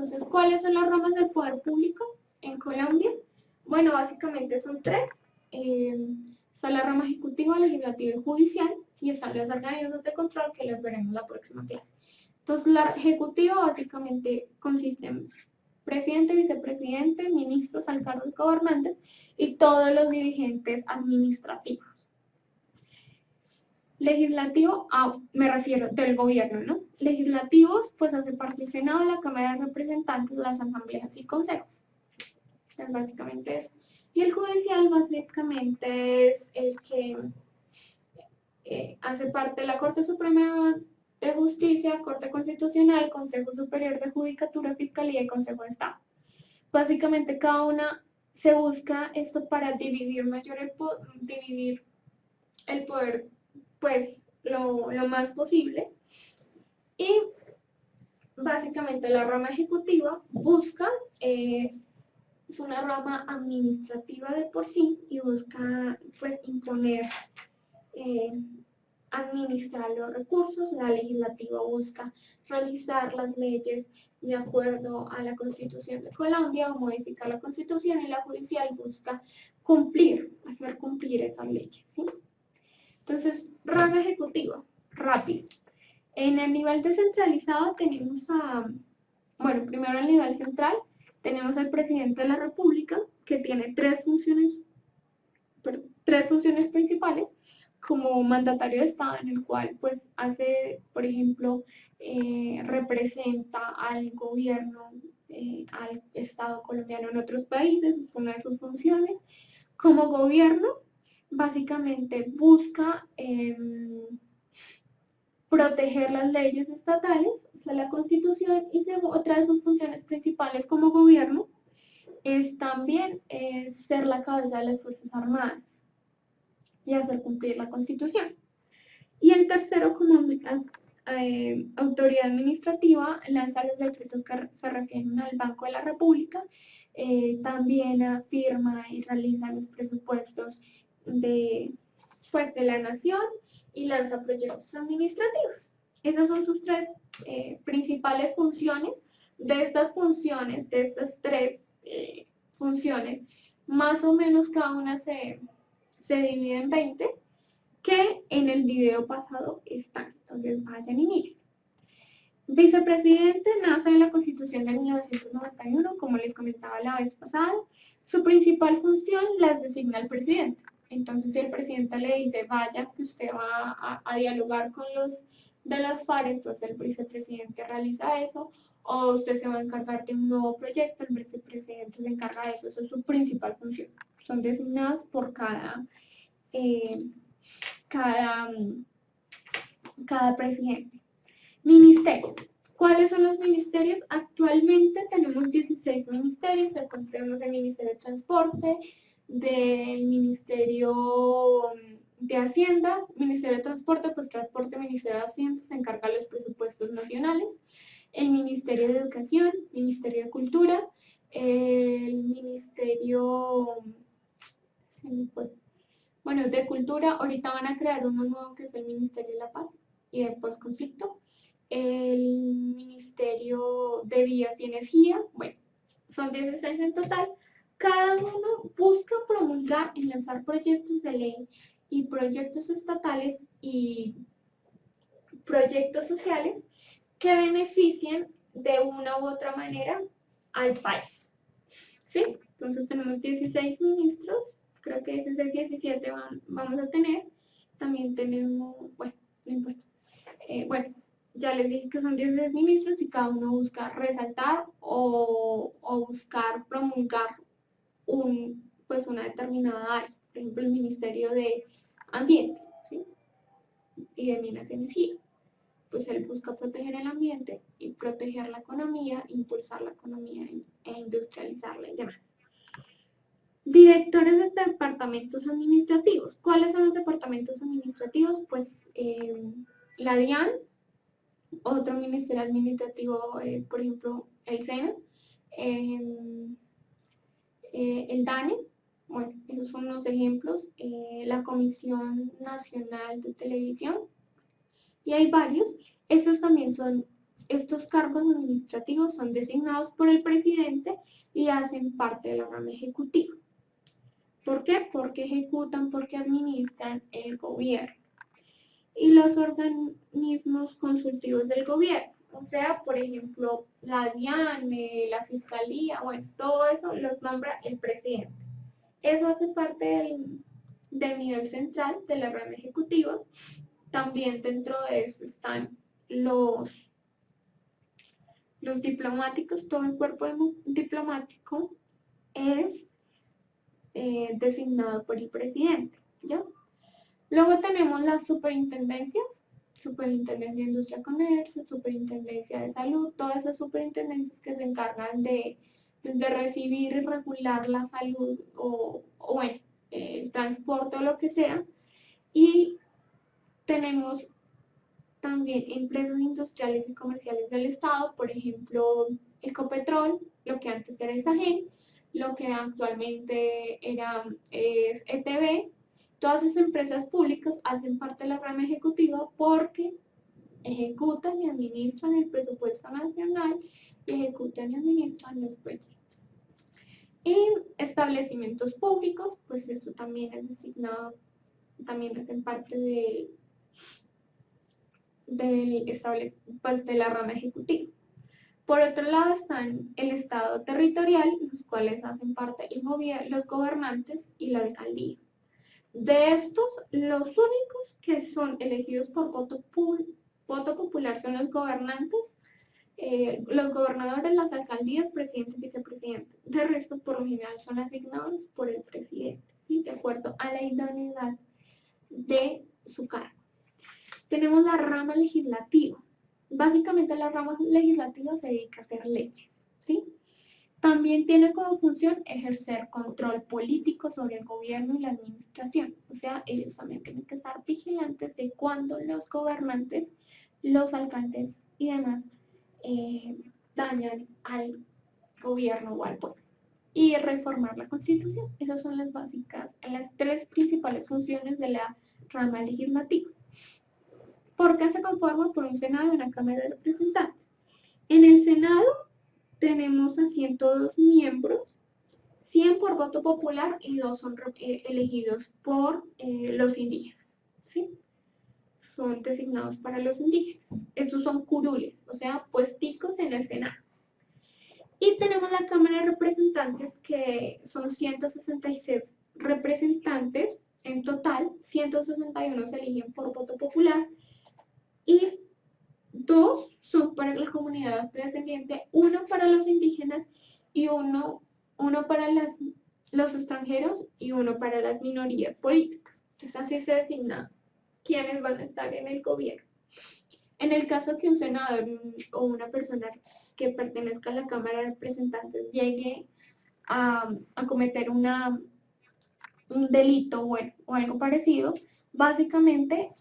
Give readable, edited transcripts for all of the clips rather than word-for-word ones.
Entonces, ¿cuáles son las ramas del poder público en Colombia? Bueno, básicamente son tres. Está la rama ejecutiva, legislativa y judicial, y están los organismos de control que los veremos en la próxima clase. Entonces, la ejecutiva básicamente consiste en presidente, vicepresidente, ministros, alcaldes, gobernantes y todos los dirigentes administrativos. Legislativo, me refiero del gobierno, ¿no? Legislativos, pues hace parte del Senado, la Cámara de Representantes, las asambleas y consejos. Entonces, básicamente eso. Y el judicial básicamente es el que hace parte de la Corte Suprema de Justicia, Corte Constitucional, Consejo Superior de Judicatura, Fiscalía y Consejo de Estado. Básicamente cada una se busca esto para dividir el poder pues lo más posible. Y básicamente la rama ejecutiva busca, es una rama administrativa de por sí y busca pues imponer, administrar los recursos. La legislativa busca realizar las leyes de acuerdo a la Constitución de Colombia o modificar la Constitución, y la judicial busca hacer cumplir esas leyes, ¿sí? Entonces, rama ejecutiva, rápido. En el nivel descentralizado tenemos primero el nivel central, tenemos al presidente de la República, que tiene tres funciones principales, como mandatario de Estado, en el cual pues hace, por ejemplo, representa al gobierno, al Estado colombiano en otros países, es una de sus funciones. Como gobierno, básicamente busca proteger las leyes estatales, o sea, la Constitución, y otra de sus funciones principales como gobierno es también ser la cabeza de las Fuerzas Armadas y hacer cumplir la Constitución. Y el tercero, como autoridad administrativa, lanza los decretos que se refieren al Banco de la República, también afirma y realiza los presupuestos de la nación y lanza proyectos administrativos. Esas son sus tres principales funciones. De estas tres funciones, más o menos cada una se divide en 20, que en el video pasado están. Entonces vayan y miren. Vicepresidente nace en la Constitución de 1991, como les comentaba la vez pasada. Su principal función las designa el presidente. Entonces, si el presidente le dice, vaya, que usted va a dialogar con los de las FARC, entonces el vicepresidente realiza eso, o usted se va a encargar de un nuevo proyecto, el vicepresidente se encarga de eso. Esa es su principal función. Son designadas por cada presidente. Ministerios. ¿Cuáles son los ministerios? Actualmente tenemos 16 ministerios. Tenemos el Ministerio de Transporte, del Ministerio de Hacienda, Ministerio de Transporte, pues Transporte, Ministerio de Hacienda se encarga de los presupuestos nacionales, el Ministerio de Educación, Ministerio de Cultura, el Ministerio de Cultura. Ahorita van a crear uno nuevo que es el Ministerio de la Paz y del Postconflicto, el Ministerio de Vías y Energía. Bueno, son 16 en total. Cada uno busca promulgar y lanzar proyectos de ley y proyectos estatales y proyectos sociales que beneficien de una u otra manera al país, ¿sí? Entonces tenemos 16 ministros, creo que ese es el 17 vamos a tener. También tenemos, no importa. Ya les dije que son 16 ministros y cada uno busca resaltar o buscar promulgar una determinada área. Por ejemplo, el Ministerio de Ambiente, ¿sí? Y de Minas y Energía. Pues él busca proteger el ambiente y proteger la economía, impulsar la economía e industrializarla y demás. Directores de departamentos administrativos. ¿Cuáles son los departamentos administrativos? Pues la DIAN, otro ministerio administrativo, por ejemplo, el SENA, el DANE. Bueno, esos son unos ejemplos. La Comisión Nacional de Televisión. Y hay varios. Estos también son Estos cargos administrativos son designados por el presidente y hacen parte de la rama ejecutiva. ¿Por qué? Porque ejecutan, porque administran el gobierno. Y los organismos consultivos del gobierno, o sea, por ejemplo, la DIAN, la Fiscalía, bueno, todo eso los nombra el presidente. Eso hace parte del nivel central de la rama ejecutiva. También dentro de eso están los diplomáticos, todo el cuerpo diplomático es designado por el presidente, ¿ya? Luego tenemos las superintendencias, superintendencia de industria y comercio, superintendencia de salud, todas esas superintendencias que se encargan de recibir y regular la salud o bueno, el transporte o lo que sea. Y tenemos también empresas industriales y comerciales del Estado, por ejemplo, Ecopetrol, lo que antes era Isagen, lo que actualmente es ETB. Todas esas empresas públicas hacen parte de la rama ejecutiva porque ejecutan y administran el presupuesto nacional y ejecutan y administran los proyectos. Y establecimientos públicos, pues eso también es designado, también hacen parte de la rama ejecutiva. Por otro lado están el Estado territorial, los cuales hacen parte los gobernantes y la alcaldía. De estos, los únicos que son elegidos por voto popular son los gobernantes, los gobernadores, las alcaldías, presidente y vicepresidente. De resto, por lo general, son asignados por el presidente, ¿sí? De acuerdo a la idoneidad de su cargo. Tenemos la rama legislativa. Básicamente la rama legislativa se dedica a hacer leyes, ¿sí? También tiene como función ejercer control político sobre el gobierno y la administración. O sea, ellos también tienen que estar vigilantes de cuando los gobernantes, los alcaldes y demás dañan al gobierno o al pueblo. Y reformar la Constitución. Esas son las tres principales funciones de la rama legislativa. Porque se conforma por un Senado y una Cámara de Representantes. En el Senado tenemos a 102 miembros, 100 por voto popular y 2 son elegidos por los indígenas, ¿sí? Son designados para los indígenas. Esos son curules, o sea, puesticos en el Senado. Y tenemos la Cámara de Representantes, que son 166 representantes en total, 161 se eligen por voto popular y 2 son para la comunidad afrodescendiente, 1 para los indígenas y uno para los extranjeros y 1 para las minorías políticas. Entonces así se designa quiénes van a estar en el gobierno. En el caso que un senador o una persona que pertenezca a la Cámara de Representantes llegue a cometer un delito o algo parecido, básicamente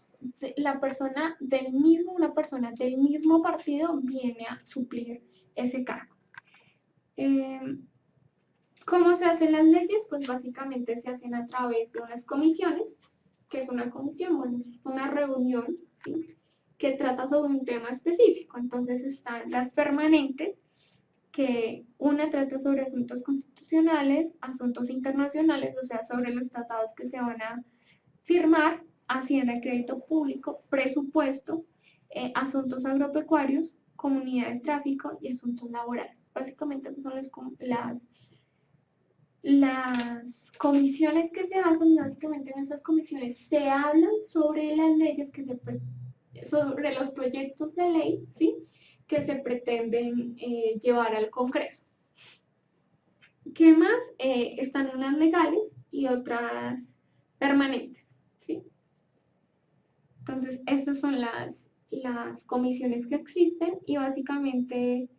una persona del mismo partido viene a suplir ese cargo. ¿Cómo se hacen las leyes? Pues básicamente se hacen a través de unas comisiones. ¿Qué es una comisión? Bueno, es una reunión, ¿sí?, que trata sobre un tema específico. Entonces están las permanentes, que una trata sobre asuntos constitucionales, asuntos internacionales, o sea, sobre los tratados que se van a firmar, hacienda, crédito público, presupuesto, asuntos agropecuarios, comunidad de tráfico y asuntos laborales. Básicamente son las comisiones que se hacen. Básicamente en esas comisiones se hablan sobre las leyes sobre los proyectos de ley, ¿sí?, que se pretenden llevar al Congreso. ¿Qué más? Están unas legales y otras permanentes, ¿sí? Entonces, estas son las comisiones que existen y básicamente,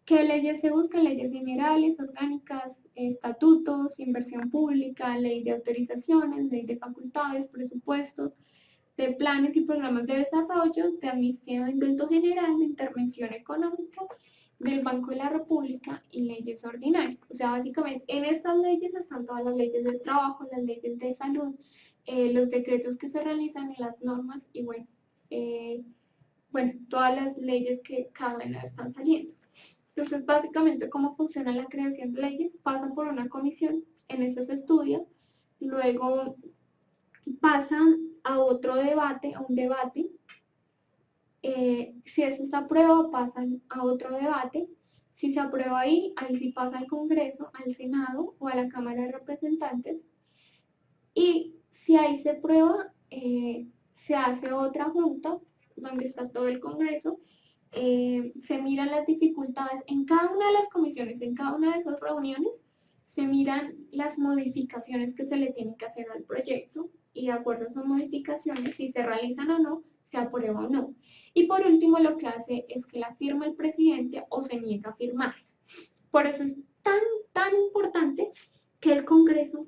¿qué leyes se buscan? Leyes generales, orgánicas, estatutos, inversión pública, ley de autorizaciones, ley de facultades, presupuestos, de planes y programas de desarrollo, de amnistía o indulto general, de intervención económica, del Banco de la República y leyes ordinarias. O sea, básicamente en estas leyes están todas las leyes del trabajo, las leyes de salud, los decretos que se realizan y las normas y bueno, bueno, todas las leyes que cada una están saliendo. Entonces, básicamente, cómo funciona la creación de leyes, pasan por una comisión, en esta se estudia, luego pasan a otro debate, a un debate, si eso se aprueba, pasan a otro debate, si se aprueba ahí, ahí sí pasa al Congreso, al Senado o a la Cámara de Representantes, y si ahí se aprueba, se hace otra junta donde está todo el Congreso, se miran las dificultades en cada una de las comisiones, en cada una de esas reuniones, se miran las modificaciones que se le tienen que hacer al proyecto y de acuerdo a esas modificaciones, si se realizan o no, se aprueba o no. Y por último, lo que hace es que la firma el presidente o se niega a firmar. Por eso es tan importante que el Congreso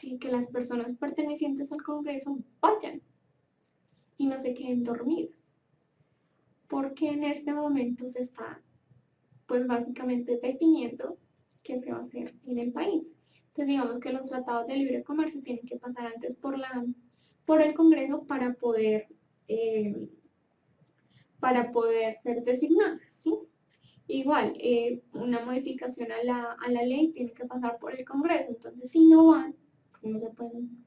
y que las personas pertenecientes al Congreso vayan y no se queden dormidas. Porque en este momento se está, pues básicamente definiendo qué se va a hacer en el país. Entonces digamos que los tratados de libre comercio tienen que pasar antes por el Congreso para poder ser designados, ¿sí? Igual, una modificación a la ley tiene que pasar por el Congreso, entonces si no van, pues no se pueden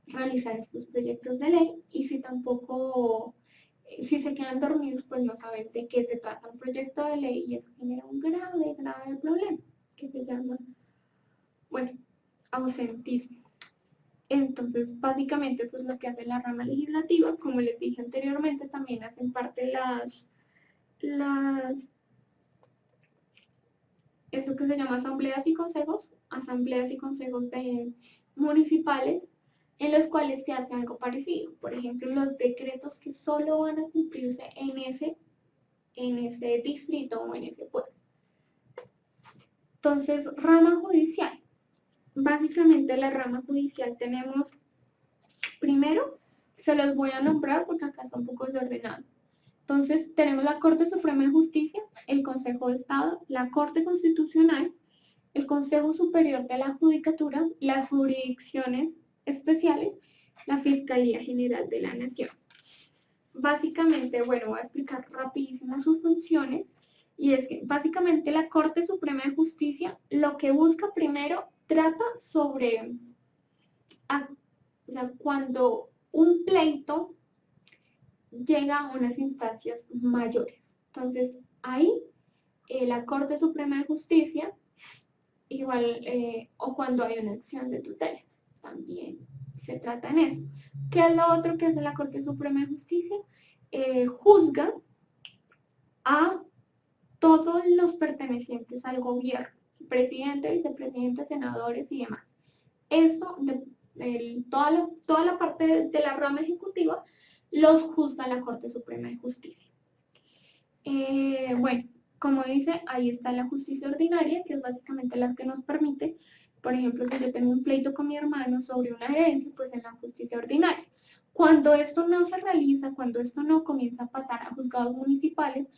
realizar estos proyectos de ley y si tampoco, si se quedan dormidos, pues no saben de qué se trata un proyecto de ley y eso genera un grave problema que se llama, bueno, ausentismo. Entonces, básicamente eso es lo que hace la rama legislativa. Como les dije anteriormente, también hacen parte eso que se llama asambleas y consejos municipales, en los cuales se hace algo parecido. Por ejemplo, los decretos que solo van a cumplirse en ese distrito o en ese pueblo. Entonces, rama judicial. Básicamente la rama judicial tenemos, primero, se los voy a nombrar porque acá está un poco desordenado. Entonces, tenemos la Corte Suprema de Justicia, el Consejo de Estado, la Corte Constitucional, el Consejo Superior de la Judicatura, las jurisdicciones especiales, la Fiscalía General de la Nación. Básicamente, bueno, voy a explicar rapidísimo sus funciones, y es que básicamente la Corte Suprema de Justicia lo que busca primero trata sobre, o sea, cuando un pleito llega a unas instancias mayores. Entonces, ahí la Corte Suprema de Justicia, igual, o cuando hay una acción de tutela, también se trata en eso. ¿Qué es lo otro que hace la Corte Suprema de Justicia? Juzga a todos los pertenecientes al gobierno, presidente, vicepresidente, senadores y demás. Eso, toda la parte de la rama ejecutiva, los juzga la Corte Suprema de Justicia. Bueno, como dice, ahí está la justicia ordinaria, que es básicamente la que nos permite, por ejemplo, si yo tengo un pleito con mi hermano sobre una herencia, pues en la justicia ordinaria. Cuando esto no se realiza, cuando esto no comienza a pasar a juzgados municipales,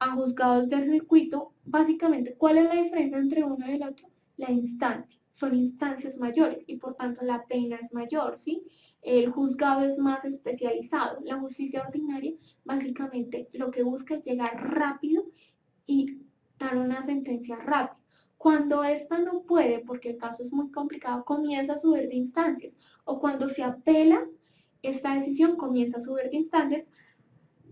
a juzgados de circuito, básicamente, ¿cuál es la diferencia entre uno y el otro? La instancia. Son instancias mayores y por tanto la pena es mayor, ¿sí? El juzgado es más especializado. La justicia ordinaria básicamente lo que busca es llegar rápido y dar una sentencia rápida. Cuando esta no puede, porque el caso es muy complicado, comienza a subir de instancias. O cuando se apela, esta decisión comienza a subir de instancias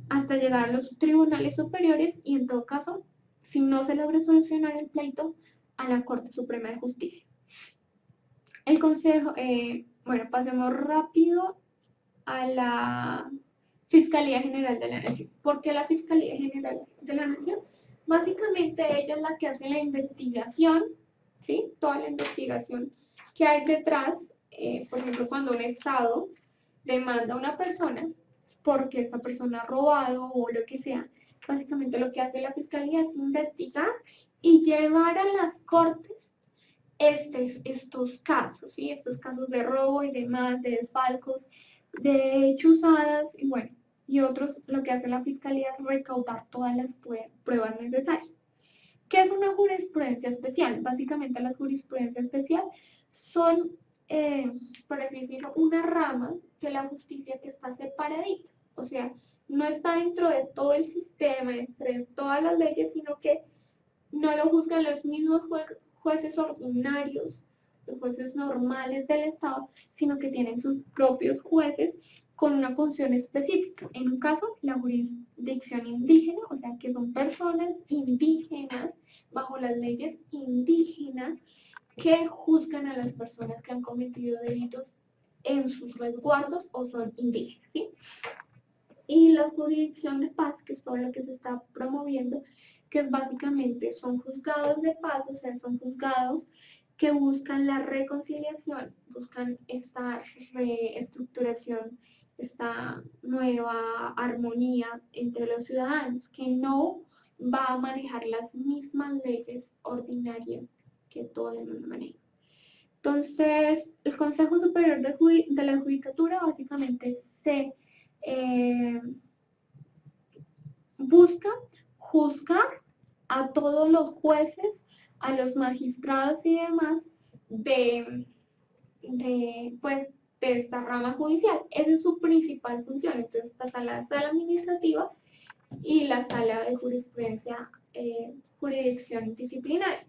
hasta llegar a los tribunales superiores y en todo caso, si no se logra solucionar el pleito, a la Corte Suprema de Justicia. El Consejo, bueno, pasemos rápido a la Fiscalía General de la Nación. ¿Por qué la Fiscalía General de la Nación? Básicamente ella es la que hace la investigación, ¿sí? Toda la investigación que hay detrás, por ejemplo, cuando un Estado demanda a una persona porque esa persona ha robado o lo que sea, básicamente lo que hace la Fiscalía es investigar y llevar a las cortes estos casos, ¿sí? Estos casos de robo y demás, de desfalcos, de chuzadas y bueno, y otros, lo que hace la Fiscalía es recaudar todas las pruebas necesarias. ¿Qué es una jurisprudencia especial? Básicamente la jurisprudencia especial son, por así decirlo, una rama de la justicia que está separadita. O sea, no está dentro de todo el sistema, entre todas las leyes, sino que no lo juzgan los mismos jueces ordinarios, los jueces normales del Estado, sino que tienen sus propios jueces con una función específica. En un caso, la jurisdicción indígena, o sea, que son personas indígenas bajo las leyes indígenas que juzgan a las personas que han cometido delitos en sus resguardos o son indígenas, ¿sí? Y la jurisdicción de paz, que es todo lo que se está promoviendo, que básicamente son juzgados de paz, o sea, son juzgados que buscan la reconciliación, buscan esta reestructuración, esta nueva armonía entre los ciudadanos, que no va a manejar las mismas leyes ordinarias que todo el mundo maneja. Entonces, el Consejo Superior de la Judicatura básicamente se busca juzgar a todos los jueces, a los magistrados y demás pues, de esta rama judicial. Esa es su principal función. Entonces está la sala administrativa y la sala de jurisprudencia, jurisdicción disciplinaria.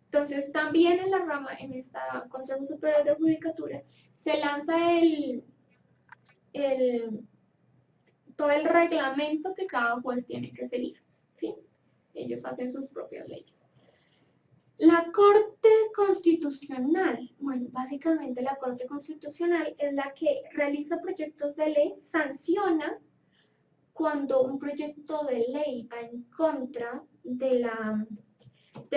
Entonces también en la rama, en esta Consejo Superior de Judicatura, se lanza todo el reglamento que cada juez tiene que seguir, ¿sí? Ellos hacen sus propias leyes. La Corte Constitucional, bueno, básicamente la Corte Constitucional es la que realiza proyectos de ley, sanciona cuando un proyecto de ley va en contra de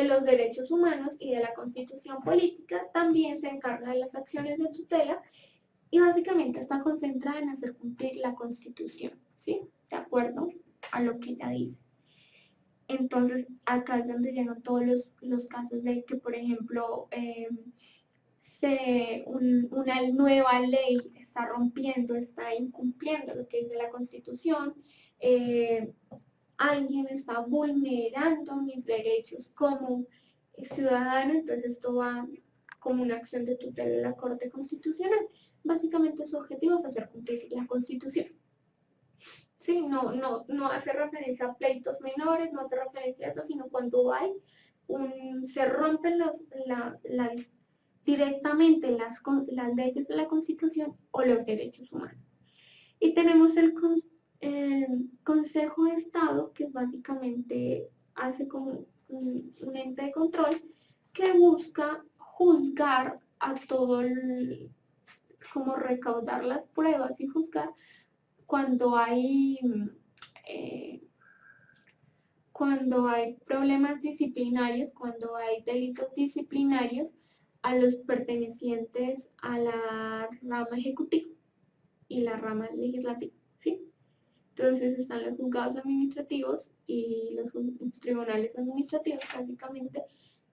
los derechos humanos y de la Constitución política, también se encarga de las acciones de tutela y básicamente está concentrada en hacer cumplir la Constitución, ¿sí? De acuerdo a lo que ella dice. Entonces, acá es donde llegan todos los casos de que, por ejemplo, una nueva ley está rompiendo, está incumpliendo lo que dice la Constitución, alguien está vulnerando mis derechos como ciudadano, entonces esto va como una acción de tutela de la Corte Constitucional. Básicamente su objetivo es hacer cumplir la Constitución. Sí, no hace referencia a pleitos menores, no hace referencia a eso, sino cuando hay se rompen directamente las leyes de la Constitución o los derechos humanos. Y tenemos el Consejo de Estado, que básicamente hace como un ente de control que busca juzgar a todo como recaudar las pruebas y juzgar cuando hay problemas disciplinarios, cuando hay delitos disciplinarios a los pertenecientes a la rama ejecutiva y la rama legislativa, ¿sí? Entonces están los juzgados administrativos y los tribunales administrativos, básicamente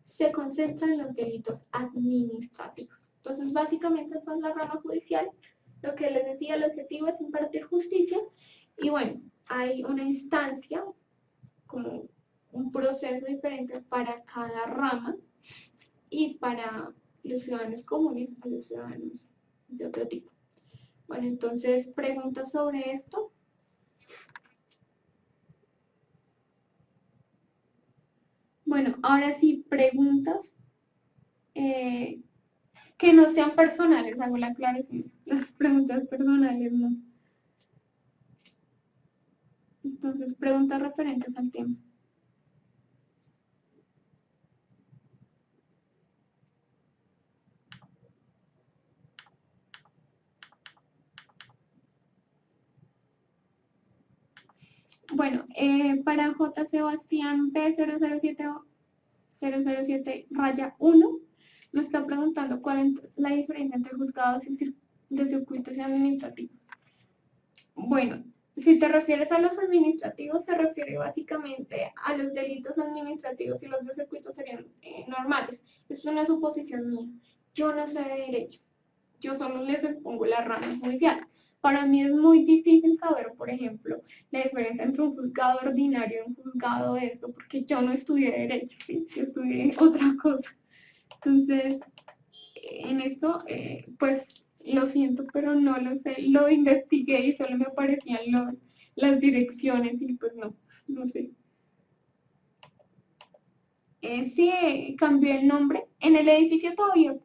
se concentran en los delitos administrativos. Entonces, básicamente esa es la rama judicial. Lo que les decía, el objetivo es impartir justicia y bueno, hay una instancia, como un proceso diferente para cada rama y para los ciudadanos comunes a los ciudadanos de otro tipo. Bueno, entonces, preguntas sobre esto. Bueno, ahora sí, preguntas que no sean personales, hago la aclaración. Las preguntas personales no. Entonces, preguntas referentes al tema. Bueno, para J. Sebastián B007-1, nos está preguntando cuál es la diferencia entre juzgados de circuitos y administrativos. Bueno, si te refieres a los administrativos, se refiere básicamente a los delitos administrativos y los de circuitos serían normales. Es una suposición mía. Yo no sé de derecho. Yo solo les expongo la rama judicial. Para mí es muy difícil saber, por ejemplo, la diferencia entre un juzgado ordinario y un juzgado de esto, porque yo no estudié derecho, ¿sí? Yo estudié otra cosa. Entonces, en esto, pues lo siento, pero no lo sé. Lo investigué y solo me aparecían las direcciones y pues no sé. Sí, cambió el nombre. En el edificio todavía,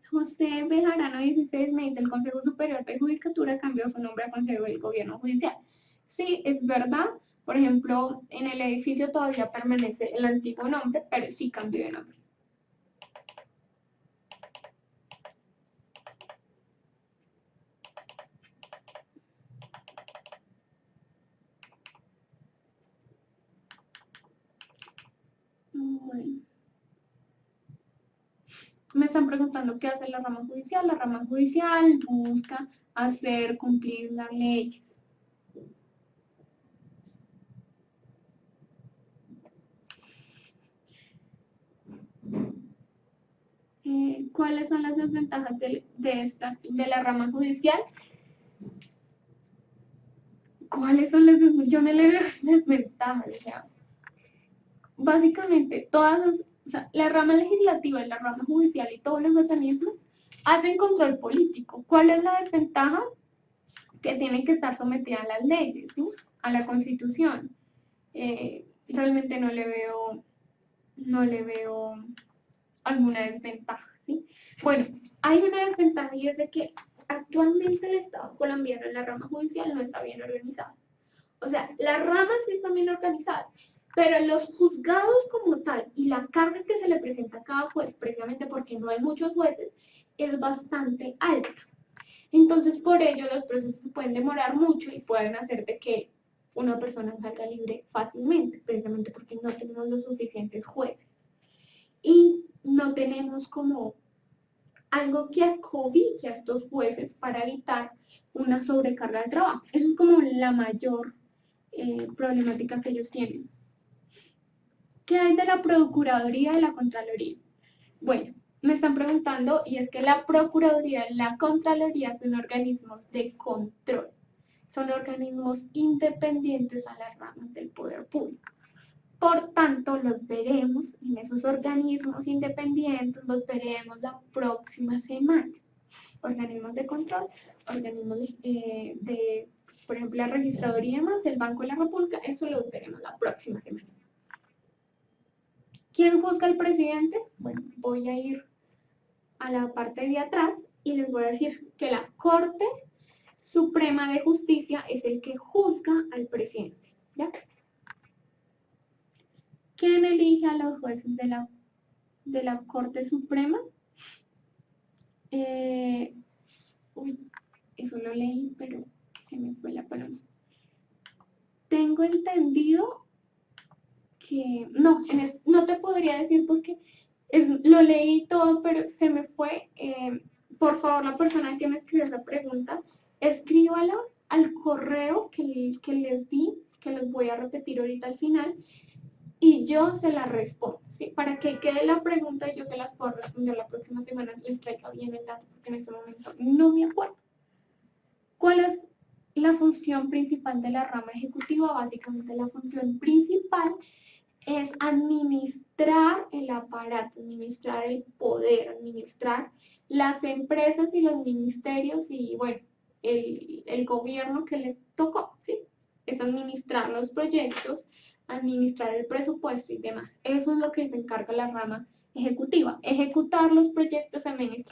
José Bejarano 16 me dice, el Consejo Superior de Judicatura cambió su nombre a Consejo del Gobierno Judicial. Sí, es verdad. Por ejemplo, en el edificio todavía permanece el antiguo nombre, pero sí cambió de nombre. Bueno. Me están preguntando qué hace la rama judicial. La rama judicial busca hacer cumplir las leyes. ¿Cuáles son las desventajas de la rama judicial? ¿Cuáles son las desventajas? Yo no le veo desventajas. O sea, básicamente, o sea, la rama legislativa, la rama judicial y todos los organismos hacen control político. ¿Cuál es la desventaja? Que tienen que estar sometidas a las leyes, ¿sí? A la Constitución. Realmente no le veo alguna desventaja, ¿sí? Bueno, hay una desventaja y es de que actualmente el Estado colombiano en la rama judicial no está bien organizado. O sea, las ramas sí están bien organizadas, pero los juzgados como tal y la carga que se le presenta a cada juez, precisamente porque no hay muchos jueces, es bastante alta. Entonces, por ello, los procesos se pueden demorar mucho y pueden hacer de que una persona salga libre fácilmente, precisamente porque no tenemos los suficientes jueces. Y no tenemos como algo que acobije a estos jueces para evitar una sobrecarga de trabajo. Esa es como la mayor problemática que ellos tienen. ¿Qué hay de la Procuraduría y la Contraloría? Bueno, me están preguntando y es que la Procuraduría y la Contraloría son organismos de control. Son organismos independientes a las ramas del poder público. Por tanto, los veremos en esos organismos independientes, los veremos la próxima semana. Organismos de control, organismos por ejemplo, la registraduría más, el Banco de la República, eso los veremos la próxima semana. ¿Quién juzga al presidente? Bueno, voy a ir a la parte de atrás y les voy a decir que la Corte Suprema de Justicia es el que juzga al presidente, ¿ya? ¿Quién elige a los jueces de la Corte Suprema? Uy, eso lo leí, pero se me fue la palabra. Tengo entendido que, no te podría decir porque lo leí todo, pero se me fue. Por favor, la persona que me escribió esa pregunta, escríbala al correo que les di, que les voy a repetir ahorita al final, y yo se la respondo, ¿sí? Para que quede la pregunta y yo se las puedo responder la próxima semana, les traiga bien el dato, porque en ese momento no me acuerdo. ¿Cuál es la función principal de la rama ejecutiva? Básicamente la función principal es administrar el aparato, administrar el poder, administrar las empresas y los ministerios y, bueno, el gobierno que les tocó, ¿sí? Es administrar los proyectos, administrar el presupuesto y demás. Eso es lo que se encarga la rama ejecutiva, ejecutar los proyectos, administrar.